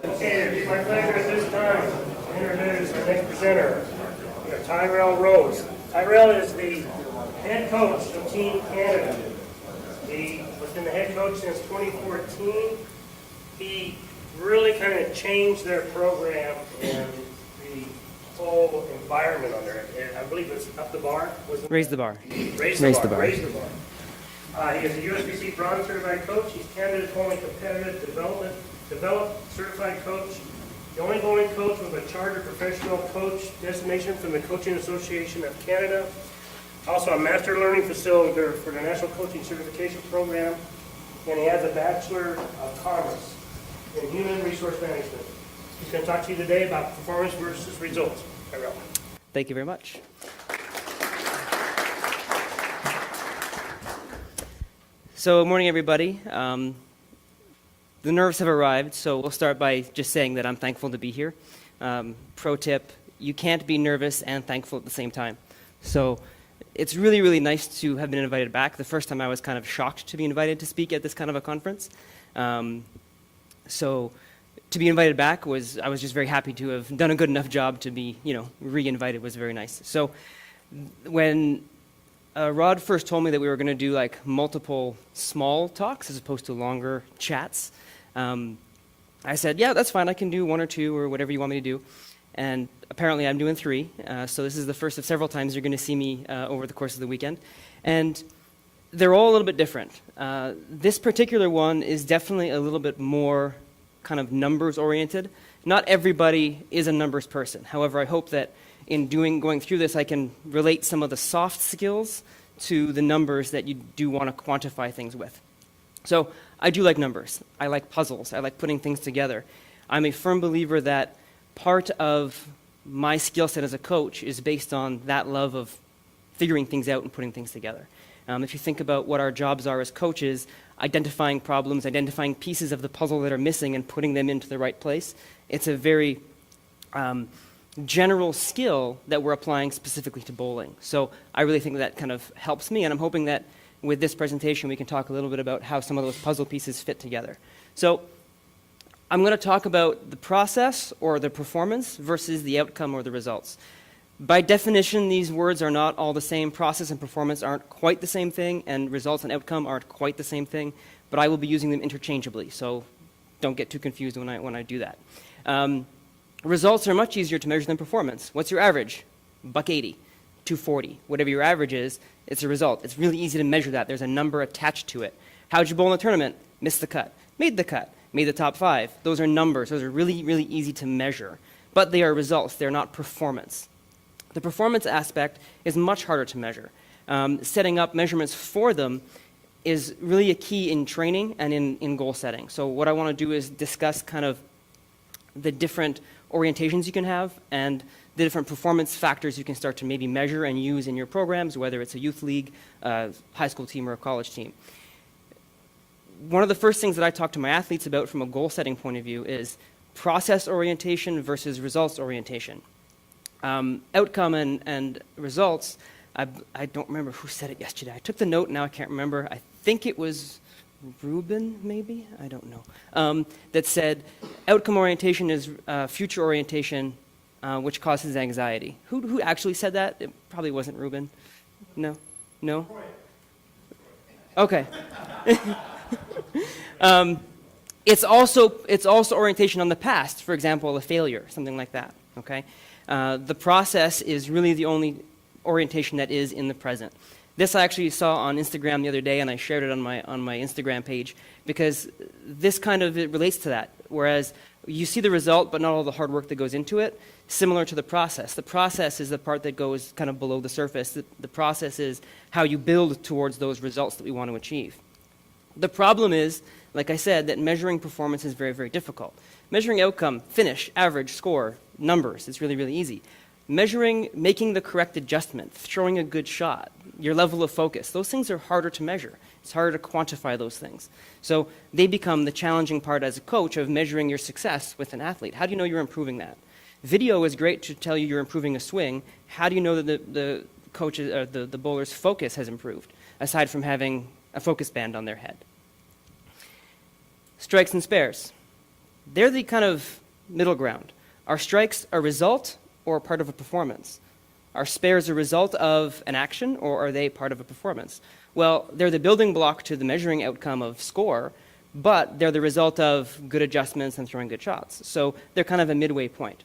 Okay, it's my pleasure at this time to introduce our next presenter, Tyrel Rose. Tyrel is the head coach of Team Canada. He has been the head coach since 2014. He really kind of changed their program and the whole environment on there. I believe it's up the bar. Raise the bar. Raise the bar. He is a USBC bronze certified coach. He's Canada's only competitive developed certified coach. The only bowling coach with a chartered professional coach designation from the Coaching Association of Canada. Also a master learning facilitator for the National Coaching Certification Program. And he has a Bachelor of Commerce in Human Resource Management. He's going to talk to you today about performance versus results. Tyrel. Thank you very much. So, good morning, everybody. The nerves have arrived, so we'll start by just saying that I'm thankful to be here. Pro tip, you can't be nervous and thankful at the same time. So, it's really, really nice to have been invited back. The first time I was kind of shocked to be invited to speak at this kind of a conference. So, to be invited back I was just very happy to have done a good enough job to be, re-invited was very nice. So, when Rod first told me that we were going to do like multiple small talks as opposed to longer chats, I said, yeah, that's fine. I can do one or two or whatever you want me to do. And apparently I'm doing three. So this is the first of several times you're going to see me over the course of the weekend. And they're all a little bit different. This particular one is definitely a little bit more kind of numbers oriented. Not everybody is a numbers person. However, I hope that in going through this, I can relate some of the soft skills to the numbers that you do want to quantify things with. So I do like numbers. I like puzzles. I like putting things together. I'm a firm believer that part of my skill set as a coach is based on that love of figuring things out and putting things together. If you think about what our jobs are as coaches, identifying problems, identifying pieces of the puzzle that are missing and putting them into the right place, it's a very general skill that we're applying specifically to bowling. So I really think that kind of helps me, and I'm hoping that with this presentation we can talk a little bit about how some of those puzzle pieces fit together. So I'm going to talk about the process or the performance versus the outcome or the results. By definition, these words are not all the same. Process and performance aren't quite the same thing, and results and outcome aren't quite the same thing, but I will be using them interchangeably, so don't get too confused when I do that. Results are much easier to measure than performance. What's your average? $1.80, $2.40. Whatever your average is, it's a result. It's really easy to measure that. There's a number attached to it. How'd you bowl in the tournament? Missed the cut. Made the cut. Made the top 5. Those are numbers. Those are really, really easy to measure. But they are results. They're not performance. The performance aspect is much harder to measure. Setting up measurements for them is really a key in training and in goal setting. So what I want to do is discuss kind of the different orientations you can have and the different performance factors you can start to maybe measure and use in your programs, whether it's a youth league, high school team, or a college team. One of the first things that I talk to my athletes about from a goal setting point of view is process orientation versus results orientation. Outcome and results, I don't remember who said it yesterday. I took the note, now I can't remember. I think it was Ruben, maybe? I don't know. That said, outcome orientation is future orientation, which causes anxiety. Who actually said that? It probably wasn't Ruben. No? No? Okay. It's also orientation on the past, for example, a failure, something like that. Okay? The process is really the only orientation that is in the present. This I actually saw on Instagram the other day, and I shared it on my Instagram page, because this kind of it relates to that. Whereas you see the result, but not all the hard work that goes into it, similar to the process. The process is the part that goes kind of below the surface. The process is how you build towards those results that we want to achieve. The problem is, like I said, that measuring performance is very, very difficult. Measuring outcome, finish, average, score, numbers, it's really, really easy. Measuring, making the correct adjustment, throwing a good shot, your level of focus, those things are harder to measure. It's harder to quantify those things. So they become the challenging part as a coach of measuring your success with an athlete. How do you know you're improving that? Video is great to tell you you're improving a swing. How do you know that the coach's, the bowler's focus has improved, aside from having a focus band on their head? Strikes and spares. they're the kind of middle ground. Are strikes a result or part of a performance? Are spares a result of an action, or are they part of a performance? Well, they're the building block to the measuring outcome of score, but they're the result of good adjustments and throwing good shots. So they're kind of a midway point.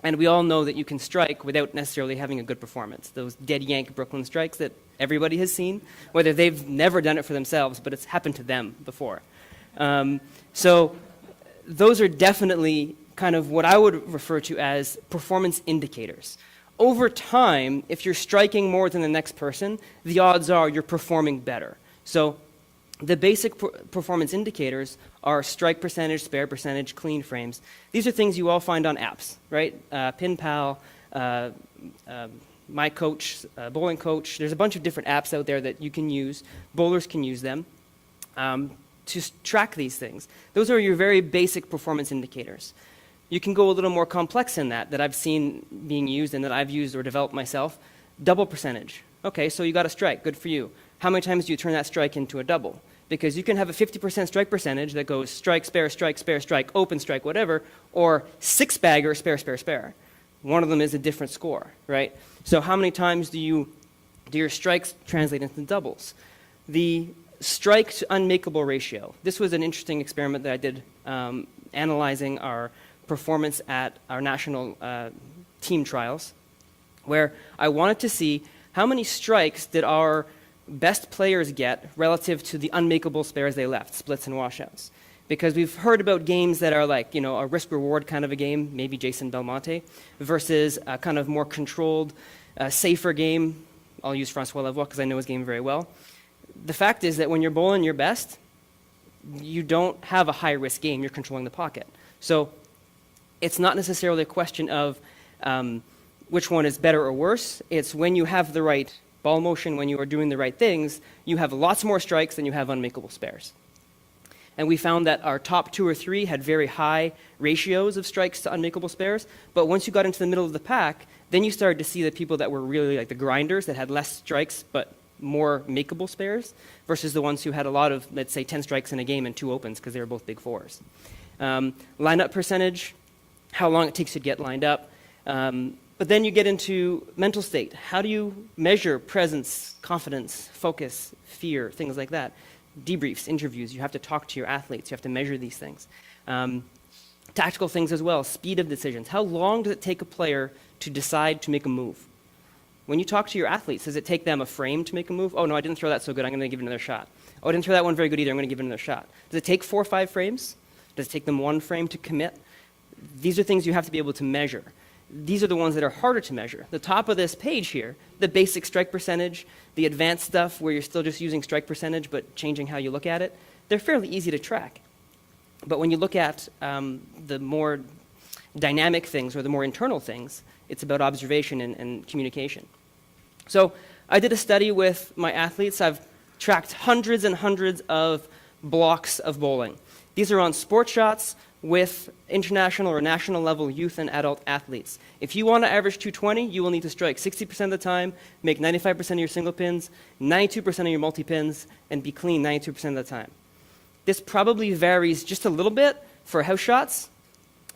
And we all know that you can strike without necessarily having a good performance. Those dead yank Brooklyn strikes that everybody has seen, whether they've never done it for themselves, but it's happened to them before. So those are definitely kind of what I would refer to as performance indicators. Over time, if you're striking more than the next person, the odds are you're performing better. So the basic performance indicators are strike percentage, spare percentage, clean frames. These are things you all find on apps, right? PinPal, My Coach, Bowling Coach. There's a bunch of different apps out there that you can use. Bowlers can use them to track these things. Those are your very basic performance indicators. You can go a little more complex in that I've seen being used and that I've used or developed myself. Double percentage. Okay, so you got a strike, good for you. How many times do you turn that strike into a double? Because you can have a 50% strike percentage that goes strike, spare, open strike, whatever, or six bagger, spare, spare, spare. One of them is a different score, right? So how many times do your strikes translate into doubles? The strike to unmakeable ratio. This was an interesting experiment that I did analyzing our performance at our national team trials, where I wanted to see how many strikes did our best players get relative to the unmakeable spares they left, splits and washouts. Because we've heard about games that are like, a risk-reward kind of a game, maybe Jason Belmonte, versus a kind of more controlled, safer game. I'll use Francois Lavoie because I know his game very well. The fact is that when you're bowling your best, you don't have a high-risk game. You're controlling the pocket. So it's not necessarily a question of which one is better or worse. It's when you have the right ball motion, when you are doing the right things, you have lots more strikes than you have unmakeable spares. And we found that our top 2 or 3 had very high ratios of strikes to unmakeable spares, but once you got into the middle of the pack, then you started to see the people that were really like the grinders that had less strikes but more makeable spares versus the ones who had a lot of, let's say, 10 strikes in a game and 2 opens because they were both big fours. Lineup percentage, how long it takes to get lined up. But then you get into mental state. How do you measure presence, confidence, focus, fear, things like that? Debriefs, interviews, you have to talk to your athletes. You have to measure these things. Tactical things as well, speed of decisions. How long does it take a player to decide to make a move? When you talk to your athletes, does it take them a frame to make a move? Oh, no, I didn't throw that so good. I'm going to give it another shot. Oh, I didn't throw that one very good either. I'm going to give it another shot. Does it take 4 or 5 frames? Does it take them 1 frame to commit? These are things you have to be able to measure. These are the ones that are harder to measure. The top of this page here, the basic strike percentage, the advanced stuff where you're still just using strike percentage but changing how you look at it, they're fairly easy to track. But when you look at the more dynamic things or the more internal things, it's about observation and communication. So I did a study with my athletes. I've tracked hundreds and hundreds of blocks of bowling. These are on sport shots with international or national level youth and adult athletes. If you want to average 220, you will need to strike 60% of the time, make 95% of your single pins, 92% of your multi-pins, and be clean 92% of the time. This probably varies just a little bit for house shots,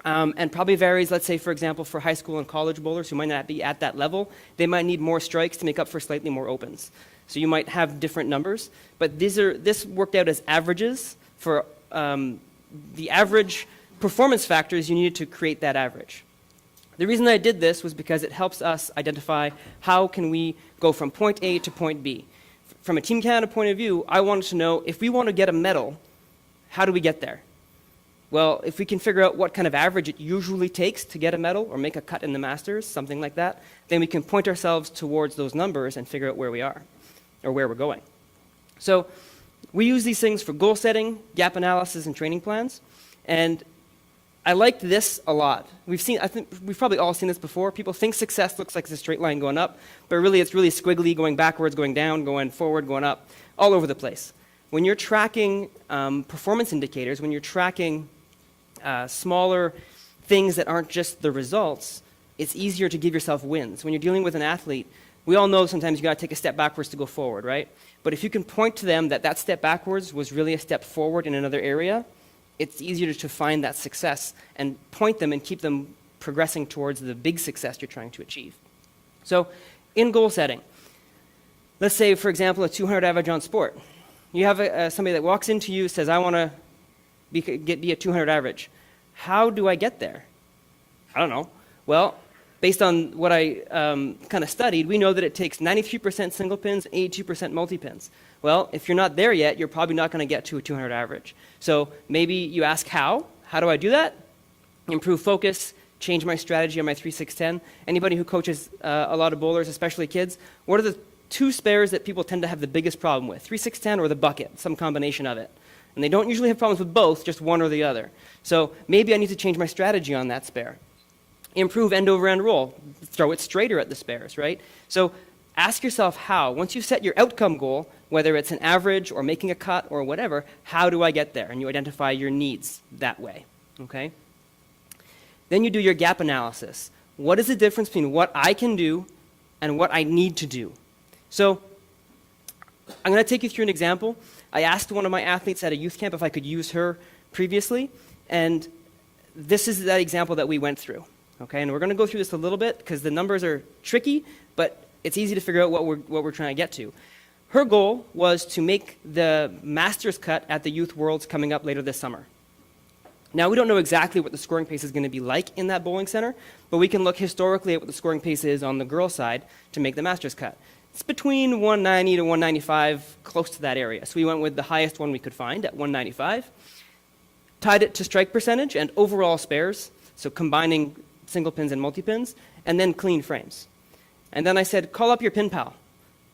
and probably varies, let's say, for example, for high school and college bowlers who might not be at that level. They might need more strikes to make up for slightly more opens. So you might have different numbers, but this worked out as averages for the average performance factors you needed to create that average. The reason I did this was because it helps us identify how can we go from point A to point B. From a Team Canada point of view, I wanted to know if we want to get a medal, how do we get there? Well, if we can figure out what kind of average it usually takes to get a medal or make a cut in the Masters, something like that, then we can point ourselves towards those numbers and figure out where we are or where we're going. So we use these things for goal setting, gap analysis, and training plans. And I liked this a lot. I think we've probably all seen this before. People think success looks like it's a straight line going up, but really it's really squiggly, going backwards, going down, going forward, going up, all over the place. When you're tracking performance indicators, when you're tracking smaller things that aren't just the results, it's easier to give yourself wins. When you're dealing with an athlete, we all know sometimes you got to take a step backwards to go forward, right? But if you can point to them that that step backwards was really a step forward in another area, it's easier to find that success and point them and keep them progressing towards the big success you're trying to achieve. So in goal setting, let's say, for example, a 200 average on sport. You have somebody that walks into you, says, I want to be a 200 average. How do I get there? I don't know. Well, based on what I kind of studied, we know that it takes 93% single pins, 82% multi-pins. Well, if you're not there yet, you're probably not going to get to a 200 average. So maybe you ask how. How do I do that? Improve focus, change my strategy on my 3-6-10. Anybody who coaches a lot of bowlers, especially kids, what are the two spares that people tend to have the biggest problem with? 3-6-10 or the bucket, some combination of it. And they don't usually have problems with both, just one or the other. So maybe I need to change my strategy on that spare. Improve end-over-end roll. Throw it straighter at the spares, right? So ask yourself how. Once you set your outcome goal, whether it's an average or making a cut or whatever, how do I get there? And you identify your needs that way, okay? Then you do your gap analysis. What is the difference between what I can do and what I need to do? So I'm going to take you through an example. I asked one of my athletes at a youth camp if I could use her previously, and this is that example that we went through. Okay, and we're going to go through this a little bit because the numbers are tricky, but it's easy to figure out what we're trying to get to. Her goal was to make the master's cut at the Youth Worlds coming up later this summer. Now, we don't know exactly what the scoring pace is going to be like in that bowling center, but we can look historically at what the scoring pace is on the girls' side to make the master's cut. It's between 190 to 195, close to that area. So we went with the highest one we could find at 195, tied it to strike percentage and overall spares, so combining single pins and multi-pins, and then clean frames. And then I said, call up your pin pal.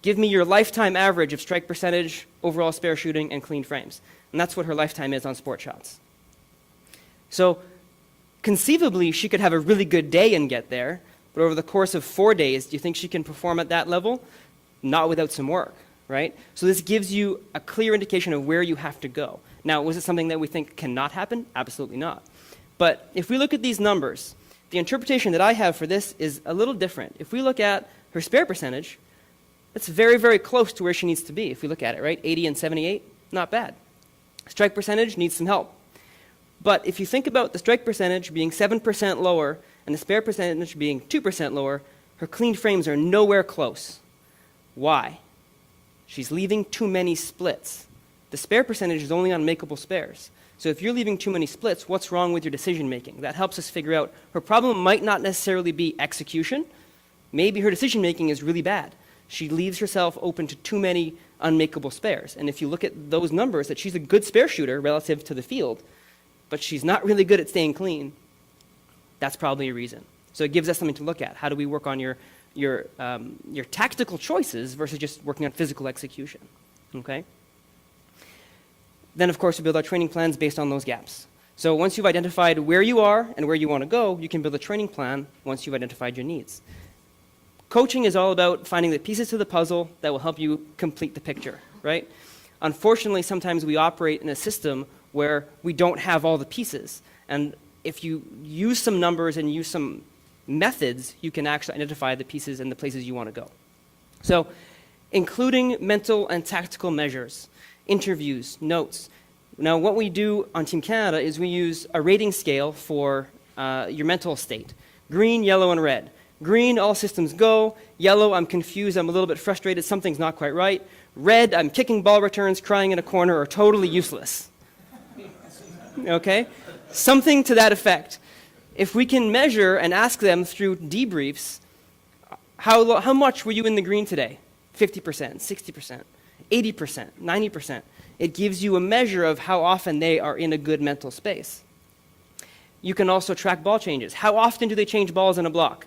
Give me your lifetime average of strike percentage, overall spare shooting, and clean frames. And that's what her lifetime is on sport shots. So conceivably, she could have a really good day and get there, but over the course of 4 days, do you think she can perform at that level? Not without some work, right? So this gives you a clear indication of where you have to go. Now, was it something that we think cannot happen? Absolutely not. But if we look at these numbers, the interpretation that I have for this is a little different. If we look at her spare percentage, it's very, very close to where she needs to be. If we look at it, right? 80 and 78, not bad. Strike percentage needs some help. But if you think about the strike percentage being 7% lower and the spare percentage being 2% lower, her clean frames are nowhere close. Why? She's leaving too many splits. The spare percentage is only on makeable spares. So if you're leaving too many splits, what's wrong with your decision making? That helps us figure out her problem might not necessarily be execution. Maybe her decision making is really bad. She leaves herself open to too many unmakeable spares. And if you look at those numbers, that she's a good spare shooter relative to the field, but she's not really good at staying clean, that's probably a reason. So it gives us something to look at. How do we work on your tactical choices versus just working on physical execution? Okay? Then, of course, we build our training plans based on those gaps. So once you've identified where you are and where you want to go, you can build a training plan once you've identified your needs. Coaching is all about finding the pieces to the puzzle that will help you complete the picture, right? Unfortunately, sometimes we operate in a system where we don't have all the pieces. And if you use some numbers and use some methods, you can actually identify the pieces and the places you want to go. So including mental and tactical measures, interviews, notes. Now, what we do on Team Canada is we use a rating scale for your mental state. Green, yellow, and red. Green, all systems go. Yellow, I'm confused, I'm a little bit frustrated, something's not quite right. Red, I'm kicking ball returns, crying in a corner, or totally useless. Okay? Something to that effect. If we can measure and ask them through debriefs, how much were you in the green today? 50%, 60%. 80%, 90%. It gives you a measure of how often they are in a good mental space. You can also track ball changes. How often do they change balls in a block?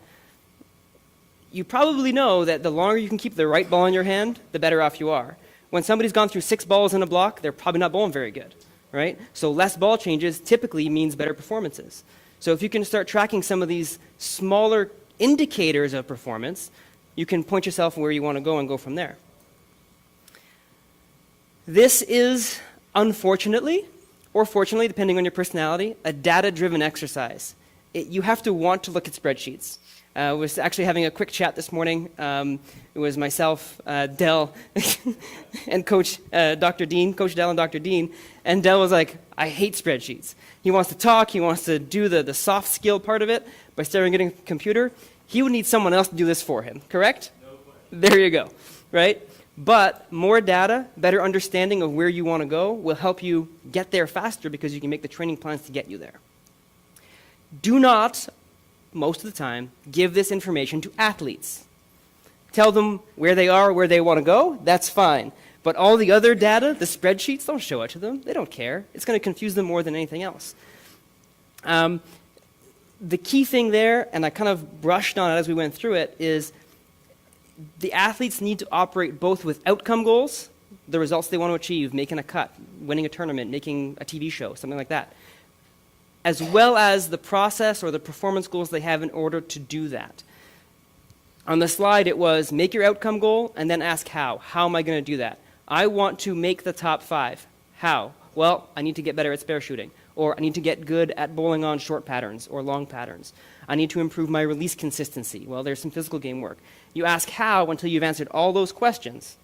You probably know that the longer you can keep the right ball in your hand, the better off you are. When somebody's gone through 6 balls in a block, they're probably not bowling very good, right? So less ball changes typically means better performances. So if you can start tracking some of these smaller indicators of performance, you can point yourself where you want to go and go from there. This is, unfortunately, or fortunately, depending on your personality, a data-driven exercise. you have to want to look at spreadsheets. I was actually having a quick chat this morning. It was myself, Dell, and Coach Dr. Dean, Coach Dell and Dr. Dean, and Dell was like, I hate spreadsheets. He wants to talk, he wants to do the soft skill part of it by staring at a computer. He would need someone else to do this for him, correct? No question. There you go, right? But more data, better understanding of where you want to go will help you get there faster because you can make the training plans to get you there. Do not, most of the time, give this information to athletes. Tell them where they are, where they want to go, that's fine. But all the other data, the spreadsheets, don't show it to them. They don't care. It's going to confuse them more than anything else. The key thing there, and I kind of brushed on it as we went through it, is the athletes need to operate both with outcome goals, the results they want to achieve, making a cut, winning a tournament, making a TV show, something like that, as well as the process or the performance goals they have in order to do that. On the slide, it was make your outcome goal and then ask how. How am I going to do that? I want to make the top 5. How? Well, I need to get better at spare shooting, or I need to get good at bowling on short patterns or long patterns. I need to improve my release consistency. Well, there's some physical game work. You ask how until you've answered all those questions.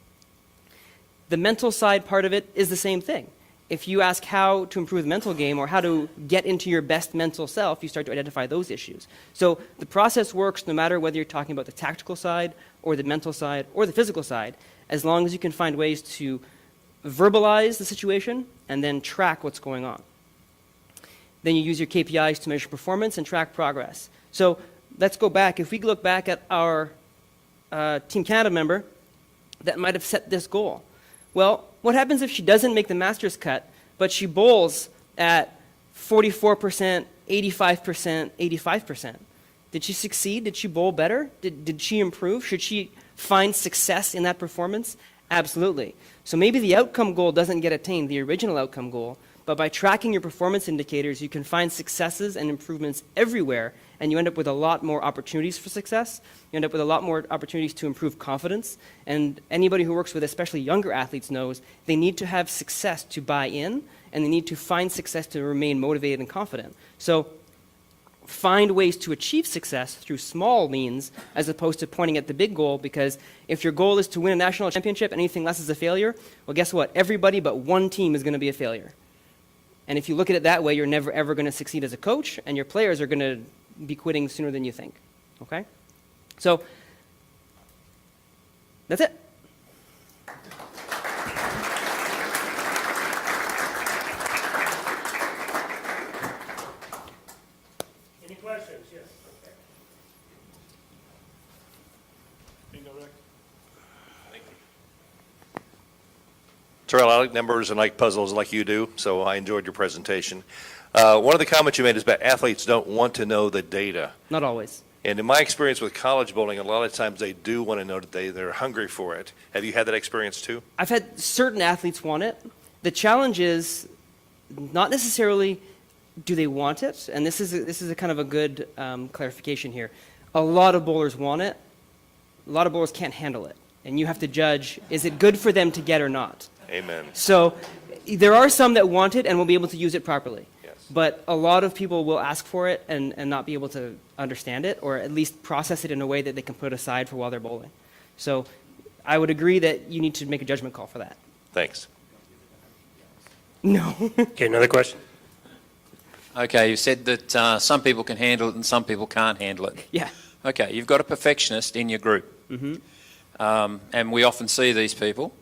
The mental side part of it is the same thing. If you ask how to improve the mental game or how to get into your best mental self, you start to identify those issues. So the process works no matter whether you're talking about the tactical side or the mental side or the physical side, as long as you can find ways to verbalize the situation and then track what's going on. Then you use your KPIs to measure performance and track progress. So let's go back. If we look back at our Team Canada member that might have set this goal. Well, what happens if she doesn't make the master's cut, but she bowls at 44%, 85%, 85%? Did she succeed? Did she bowl better? Did she improve? Should she find success in that performance? Absolutely. So maybe the outcome goal doesn't get attained, the original outcome goal, but by tracking your performance indicators, you can find successes and improvements everywhere, and you end up with a lot more opportunities for success. You end up with a lot more opportunities to improve confidence. And anybody who works with especially younger athletes knows they need to have success to buy in, and they need to find success to remain motivated and confident. So find ways to achieve success through small means as opposed to pointing at the big goal, because if your goal is to win a national championship, anything less is a failure, well, guess what? Everybody but one team is going to be a failure. And if you look at it that way, you're never ever going to succeed as a coach, and your players are going to be quitting sooner than you think. Okay? So that's it. Any questions? Yes. Okay. Bingo, Rick. Thank you. Tyrel, I like numbers and like puzzles like you do, so I enjoyed your presentation. One of the comments you made is about athletes don't want to know the data. Not always. And in my experience with college bowling, a lot of times they do want to know that they're hungry for it. Have you had that experience too? I've had certain athletes want it. The challenge is not necessarily do they want it, and this is a kind of a good clarification here. A lot of bowlers want it. A lot of bowlers can't handle it, and you have to judge, is it good for them to get or not? Amen. So there are some that want it and will be able to use it properly. Yes. But a lot of people will ask for it and not be able to understand it, or at least process it in a way that they can put aside for while they're bowling. So I would agree that you need to make a judgment call for that. Thanks. No. Okay, another question? Okay, you said that some people can handle it and some people can't handle it. Yeah. Okay, you've got a perfectionist in your group. Mm-hmm. And we often see these people.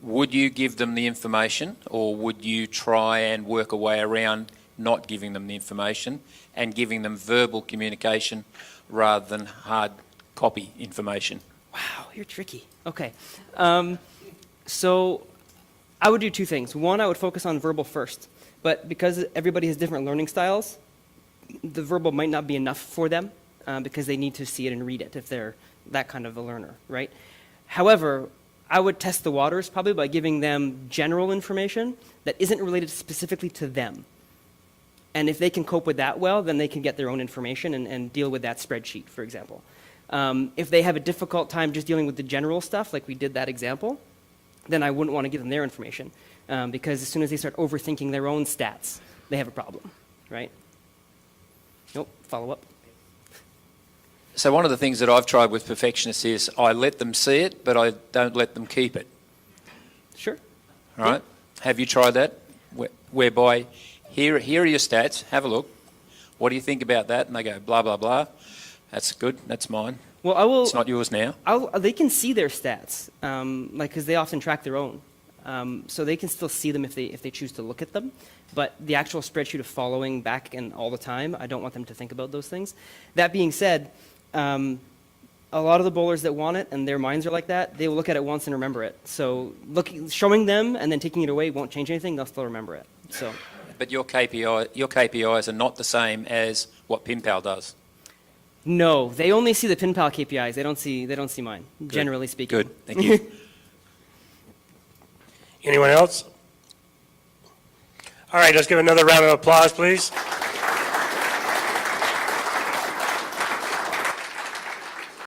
Would you give them the information, or would you try and work a way around not giving them the information and giving them verbal communication rather than hard copy information? Wow, you're tricky. Okay. So I would do two things. One, I would focus on verbal first. But because everybody has different learning styles, the verbal might not be enough for them because they need to see it and read it if they're that kind of a learner, right? However, I would test the waters probably by giving them general information that isn't related specifically to them. And if they can cope with that well, then they can get their own information and deal with that spreadsheet, for example. If they have a difficult time just dealing with the general stuff, like we did that example, then I wouldn't want to give them their information because as soon as they start overthinking their own stats, they have a problem, right? Nope, follow up. So one of the things that I've tried with perfectionists is I let them see it, but I don't let them keep it. Sure. All right? Have you tried that? Whereby, here are your stats, have a look. What do you think about that? And they go, blah, blah, blah. That's good, that's mine. Well, I will. It's not yours now. They can see their stats, because they often track their own. So they can still see them if they choose to look at them. But the actual spreadsheet of following back and all the time, I don't want them to think about those things. That being said, a lot of the bowlers that want it and their minds are like that, they will look at it once and remember it. So showing them and then taking it away won't change anything. They'll still remember it. So. But your KPIs are not the same as what PinPal does. No, they only see the PinPal KPIs. They don't see mine. Good. Generally speaking. Good, thank you. Anyone else? All right, let's give another round of applause, please.